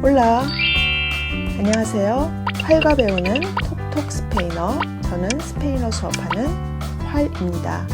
올라! 안녕하세요. 활과 배우는 톡톡 스페인어. 저는 스페인어 수업하는 활입니다.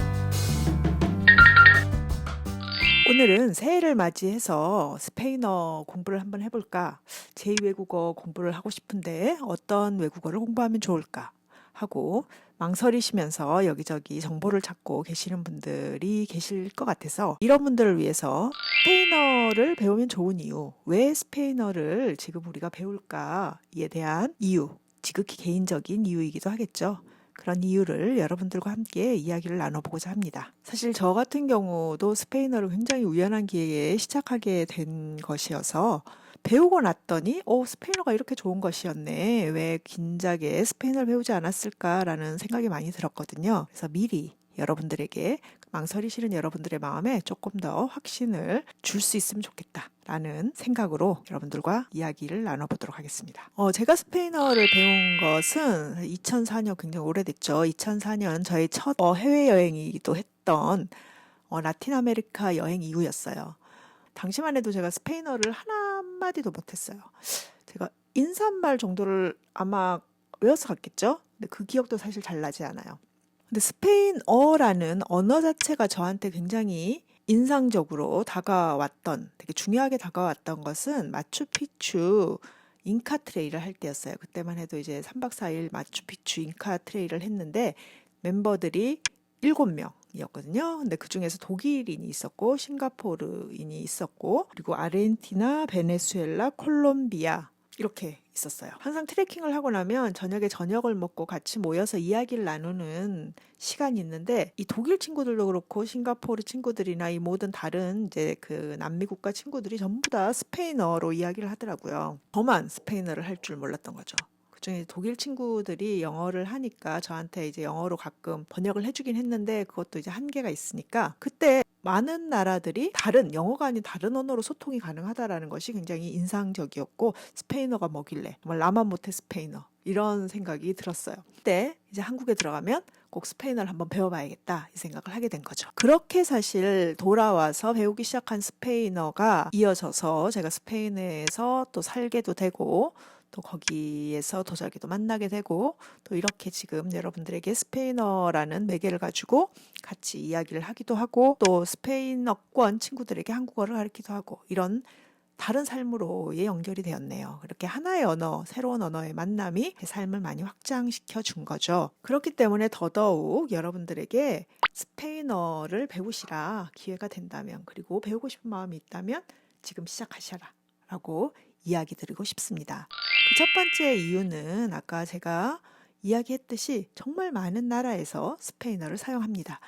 오늘은 새해를 맞이해서 스페인어 공부를 한번 해볼까? 제2외국어 공부를 하고 싶은데 어떤 외국어를 공부하면 좋을까? 하고 망설이시면서 여기저기 정보를 찾고 계시는 분들이 계실 것 같아서 이런 분들을 위해서 스페인어를 배우면 좋은 이유, 왜 스페인어를 지금 우리가 배울까에 대한 이유, 지극히 개인적인 이유이기도 하겠죠. 그런 이유를 여러분들과 함께 이야기를 나눠보고자 합니다. 사실 저 같은 경우도 스페인어를 굉장히 우연한 기회에 시작하게 된 것이어서 배우고 났더니 스페인어가 이렇게 좋은 것이었네. 왜 긴작에 스페인어를 배우지 않았을까라는 생각이 많이 들었거든요. 그래서 미리 여러분들에게 망설이시는 여러분들의 마음에 조금 더 확신을 줄 수 있으면 좋겠다라는 생각으로 여러분들과 이야기를 나눠보도록 하겠습니다. 제가 스페인어를 배운 것은 2004년, 굉장히 오래됐죠. 2004년 저의 첫 해외여행이기도 했던 라틴 아메리카 여행 이후였어요. 당시만 해도 제가 스페인어를 한마디도 못했어요. 제가 인사말 정도를 아마 외워서 갔겠죠? 근데 그 기억도 사실 잘 나지 않아요. 근데 스페인어라는 언어 자체가 저한테 굉장히 인상적으로 다가왔던, 되게 중요하게 다가왔던 것은 마추픽추 잉카 트레일을 할 때였어요. 그때만 해도 이제 3박 4일 마추픽추 잉카 트레일을 했는데 멤버들이 7명이었거든요. 근데 그 중에서 독일인이 있었고, 싱가포르인이 있었고, 그리고 아르헨티나, 베네수엘라, 콜롬비아, 이렇게 있었어요. 항상 트레킹을 하고 나면 저녁에 저녁을 먹고 같이 모여서 이야기를 나누는 시간이 있는데, 이 독일 친구들도 그렇고 싱가포르 친구들이나 이 모든 다른 이제 그 남미 국가 친구들이 전부 다 스페인어로 이야기를 하더라고요. 저만 스페인어를 할 줄 몰랐던 거죠. 그중에 독일 친구들이 영어를 하니까 저한테 이제 영어로 가끔 번역을 해주긴 했는데, 그것도 이제 한계가 있으니까 그때 많은 나라들이 영어가 아닌 다른 언어로 소통이 가능하다라는 것이 굉장히 인상적이었고, 스페인어가 뭐길래 정말 나만 못해 스페인어, 이런 생각이 들었어요. 그때 이제 한국에 들어가면 꼭 스페인어를 한번 배워봐야겠다, 이 생각을 하게 된 거죠. 그렇게 사실 돌아와서 배우기 시작한 스페인어가 이어져서 제가 스페인에서 또 살게도 되고, 또 거기에서 도자기도 만나게 되고, 또 이렇게 지금 여러분들에게 스페인어라는 매개를 가지고 같이 이야기를 하기도 하고, 또 스페인어권 친구들에게 한국어를 가르치기도 하고, 이런 다른 삶으로의 연결이 되었네요. 이렇게 하나의 언어, 새로운 언어의 만남이 제 삶을 많이 확장시켜 준 거죠. 그렇기 때문에 더더욱 여러분들에게 스페인어를 배우시라, 기회가 된다면, 그리고 배우고 싶은 마음이 있다면 지금 시작하셔라 라고 이야기 드리고 싶습니다. 그 첫 번째 이유는 아까 제가 이야기했듯이 정말 많은 나라에서 스페인어를 사용합니다.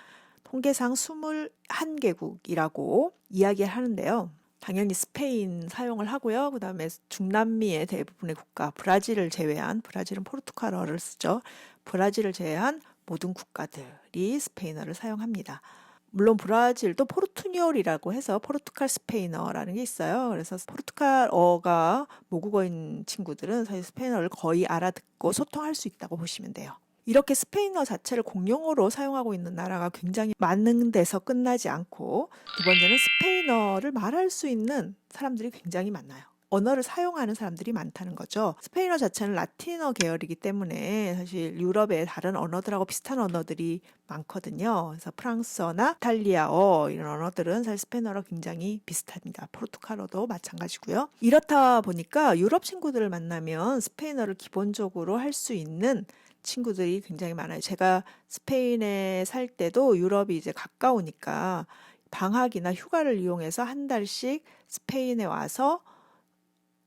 통계상 21개국이라고 이야기를 하는데요. 당연히 스페인 사용을 하고요. 그 다음에 중남미의 대부분의 국가, 브라질을 제외한, 브라질은 포르투갈어를 쓰죠. 브라질을 제외한 모든 국가들이 스페인어를 사용합니다. 물론 브라질도 포르투뇰이라고 해서 포르투갈 스페인어라는 게 있어요. 그래서 포르투갈어가 모국어인 친구들은 사실 스페인어를 거의 알아듣고 소통할 수 있다고 보시면 돼요. 이렇게 스페인어 자체를 공용어로 사용하고 있는 나라가 굉장히 많은 데서 끝나지 않고, 두 번째는 스페인어를 말할 수 있는 사람들이 굉장히 많아요. 언어를 사용하는 사람들이 많다는 거죠. 스페인어 자체는 라틴어 계열이기 때문에 사실 유럽의 다른 언어들하고 비슷한 언어들이 많거든요. 그래서 프랑스어나 이탈리아어, 이런 언어들은 사실 스페인어랑 굉장히 비슷합니다. 포르투갈어도 마찬가지고요. 이렇다 보니까 유럽 친구들을 만나면 스페인어를 기본적으로 할 수 있는 친구들이 굉장히 많아요. 제가 스페인에 살 때도 유럽이 이제 가까우니까 방학이나 휴가를 이용해서 한 달씩 스페인에 와서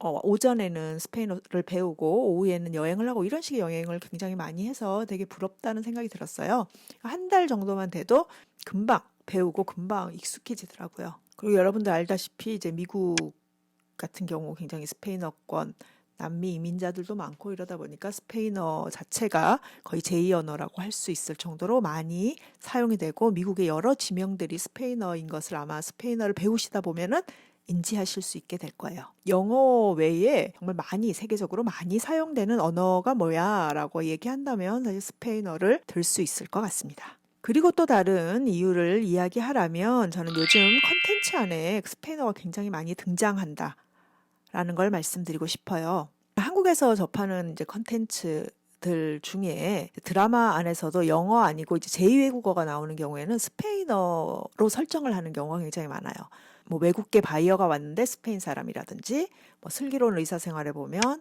오전에는 스페인어를 배우고 오후에는 여행을 하고, 이런 식의 여행을 굉장히 많이 해서 되게 부럽다는 생각이 들었어요. 한 달 정도만 돼도 금방 배우고 금방 익숙해지더라고요. 그리고 여러분들 알다시피 이제 미국 같은 경우 굉장히 스페인어권 남미 이민자들도 많고, 이러다 보니까 스페인어 자체가 거의 제2 언어라고 할 수 있을 정도로 많이 사용이 되고, 미국의 여러 지명들이 스페인어인 것을 아마 스페인어를 배우시다 보면은 인지하실 수 있게 될 거예요. 영어 외에 정말 많이, 세계적으로 많이 사용되는 언어가 뭐야 라고 얘기한다면 사실 스페인어를 들 수 있을 것 같습니다. 그리고 또 다른 이유를 이야기하라면, 저는 요즘 컨텐츠 안에 스페인어가 굉장히 많이 등장한다 라는 걸 말씀드리고 싶어요. 한국에서 접하는 이제 컨텐츠들 중에 드라마 안에서도 영어 아니고 이제 제2외국어가 나오는 경우에는 스페인어로 설정을 하는 경우가 굉장히 많아요. 뭐 외국계 바이어가 왔는데 스페인 사람이라든지, 뭐 슬기로운 의사생활에 보면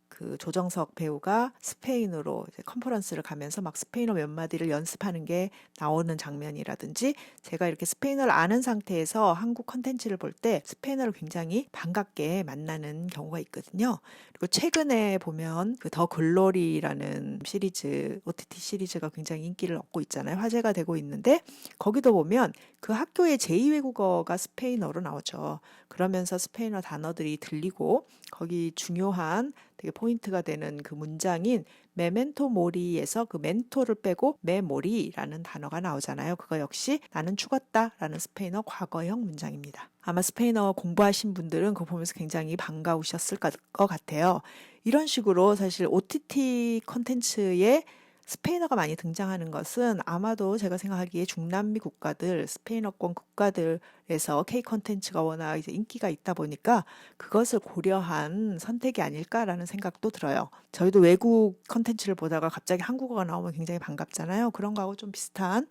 그 조정석 배우가 스페인으로 이제 컨퍼런스를 가면서 막 스페인어 몇 마디를 연습하는 게 나오는 장면이라든지, 제가 이렇게 스페인어를 아는 상태에서 한국 컨텐츠를 볼 때 스페인어를 굉장히 반갑게 만나는 경우가 있거든요. 그리고 최근에 보면 그 더 글로리라는 시리즈, OTT 시리즈가 굉장히 인기를 얻고 있잖아요. 화제가 되고 있는데 거기도 보면 그 학교의 제2외국어가 스페인어로 나오죠. 그러면서 스페인어 단어들이 들리고 거기 중요한 되게 포인트가 되는 그 문장인 메멘토 모리에서 그 멘토를 빼고 메모리라는 단어가 나오잖아요. 그거 역시 나는 죽었다라는 스페인어 과거형 문장입니다. 아마 스페인어 공부하신 분들은 그거 보면서 굉장히 반가우셨을 것 같아요. 이런 식으로 사실 OTT 콘텐츠에 스페인어가 많이 등장하는 것은 아마도 제가 생각하기에 중남미 국가들, 스페인어권 국가들에서 K 콘텐츠가 워낙 이제 인기가 있다 보니까 그것을 고려한 선택이 아닐까라는 생각도 들어요. 저희도 외국 콘텐츠를 보다가 갑자기 한국어가 나오면 굉장히 반갑잖아요. 그런 거하고 좀 비슷한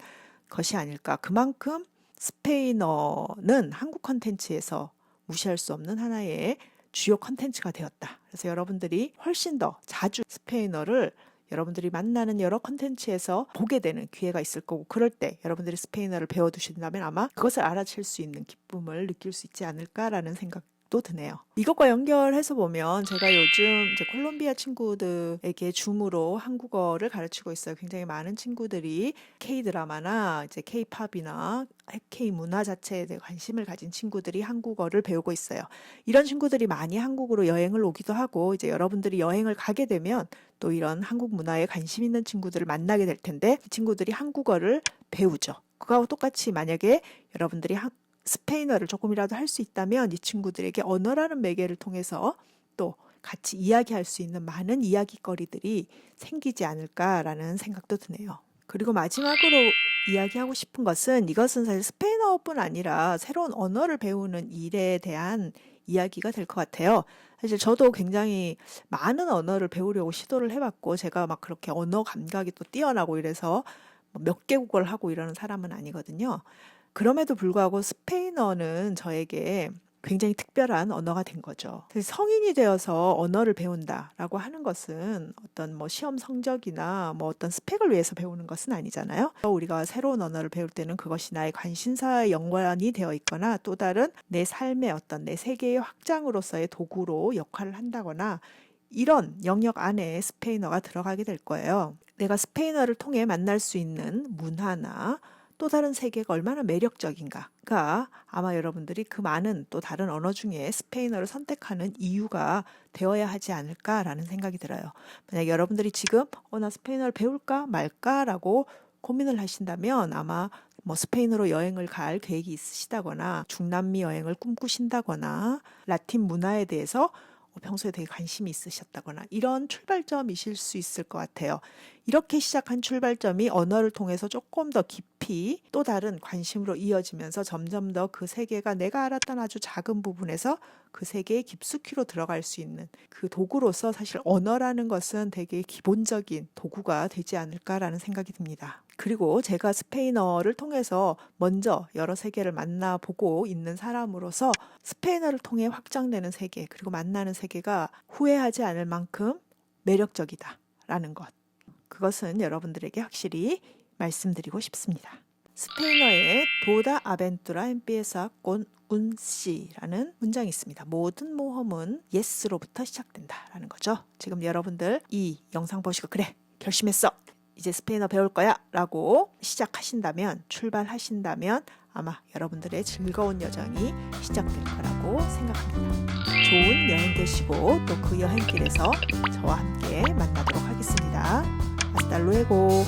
것이 아닐까. 그만큼 스페인어는 한국 콘텐츠에서 무시할 수 없는 하나의 주요 콘텐츠가 되었다. 그래서 여러분들이 훨씬 더 자주 스페인어를 여러분들이 만나는 여러 콘텐츠에서 보게 되는 기회가 있을 거고, 그럴 때 여러분들이 스페인어를 배워두신다면 아마 그것을 알아챌 수 있는 기쁨을 느낄 수 있지 않을까라는 생각도 드네요. 이것과 연결해서 보면 제가 요즘 이제 콜롬비아 친구들에게 줌으로 한국어를 가르치고 있어요. 굉장히 많은 친구들이 K-드라마나 이제 K-팝이나 K-문화 자체에 대해 관심을 가진 친구들이 한국어를 배우고 있어요. 이런 친구들이 많이 한국으로 여행을 오기도 하고, 이제 여러분들이 여행을 가게 되면 또 이런 한국 문화에 관심 있는 친구들을 만나게 될 텐데, 이 친구들이 한국어를 배우죠. 그거하고 똑같이 만약에 여러분들이 스페인어를 조금이라도 할 수 있다면 이 친구들에게 언어라는 매개를 통해서 또 같이 이야기할 수 있는 많은 이야기거리들이 생기지 않을까라는 생각도 드네요. 그리고 마지막으로 이야기하고 싶은 것은, 이것은 사실 스페인어뿐 아니라 새로운 언어를 배우는 일에 대한 이야기가 될 것 같아요. 사실 저도 굉장히 많은 언어를 배우려고 시도를 해봤고, 제가 막 그렇게 언어 감각이 또 뛰어나고 이래서 몇 개국어를 하고 이러는 사람은 아니거든요. 그럼에도 불구하고 스페인어는 저에게 굉장히 특별한 언어가 된 거죠. 성인이 되어서 언어를 배운다라고 하는 것은 어떤 뭐 시험 성적이나 뭐 어떤 스펙을 위해서 배우는 것은 아니잖아요. 우리가 새로운 언어를 배울 때는 그것이 나의 관심사에 연관이 되어 있거나 또 다른 내 삶의 어떤 내 세계의 확장으로서의 도구로 역할을 한다거나, 이런 영역 안에 스페인어가 들어가게 될 거예요. 내가 스페인어를 통해 만날 수 있는 문화나 또 다른 세계가 얼마나 매력적인가가 아마 여러분들이 그 많은 또 다른 언어 중에 스페인어를 선택하는 이유가 되어야 하지 않을까라는 생각이 들어요. 만약 여러분들이 지금 나 스페인어를 배울까 말까라고 고민을 하신다면 아마 뭐 스페인으로 여행을 갈 계획이 있으시다거나 중남미 여행을 꿈꾸신다거나 라틴 문화에 대해서 평소에 되게 관심이 있으셨다거나 이런 출발점이실 수 있을 것 같아요. 이렇게 시작한 출발점이 언어를 통해서 조금 더 깊이 또 다른 관심으로 이어지면서 점점 더 그 세계가 내가 알았던 아주 작은 부분에서 그 세계에 깊숙이로 들어갈 수 있는 그 도구로서, 사실 언어라는 것은 되게 기본적인 도구가 되지 않을까라는 생각이 듭니다. 그리고 제가 스페인어를 통해서 먼저 여러 세계를 만나보고 있는 사람으로서 스페인어를 통해 확장되는 세계, 그리고 만나는 세계가 후회하지 않을 만큼 매력적이다라는 것, 그것은 여러분들에게 확실히 말씀드리고 싶습니다. 스페인어에 toda aventura empieza con un sí라는 문장이 있습니다. 모든 모험은 yes로부터 시작된다라는 거죠. 지금 여러분들 이 영상 보시고 그래, 결심했어, 이제 스페인어 배울 거야 라고 시작하신다면, 출발하신다면 아마 여러분들의 즐거운 여정이 시작될 거라고 생각합니다. 좋은 여행 되시고 또 그 여행길에서 저와 함께 만나도록 하겠습니다. Hasta luego.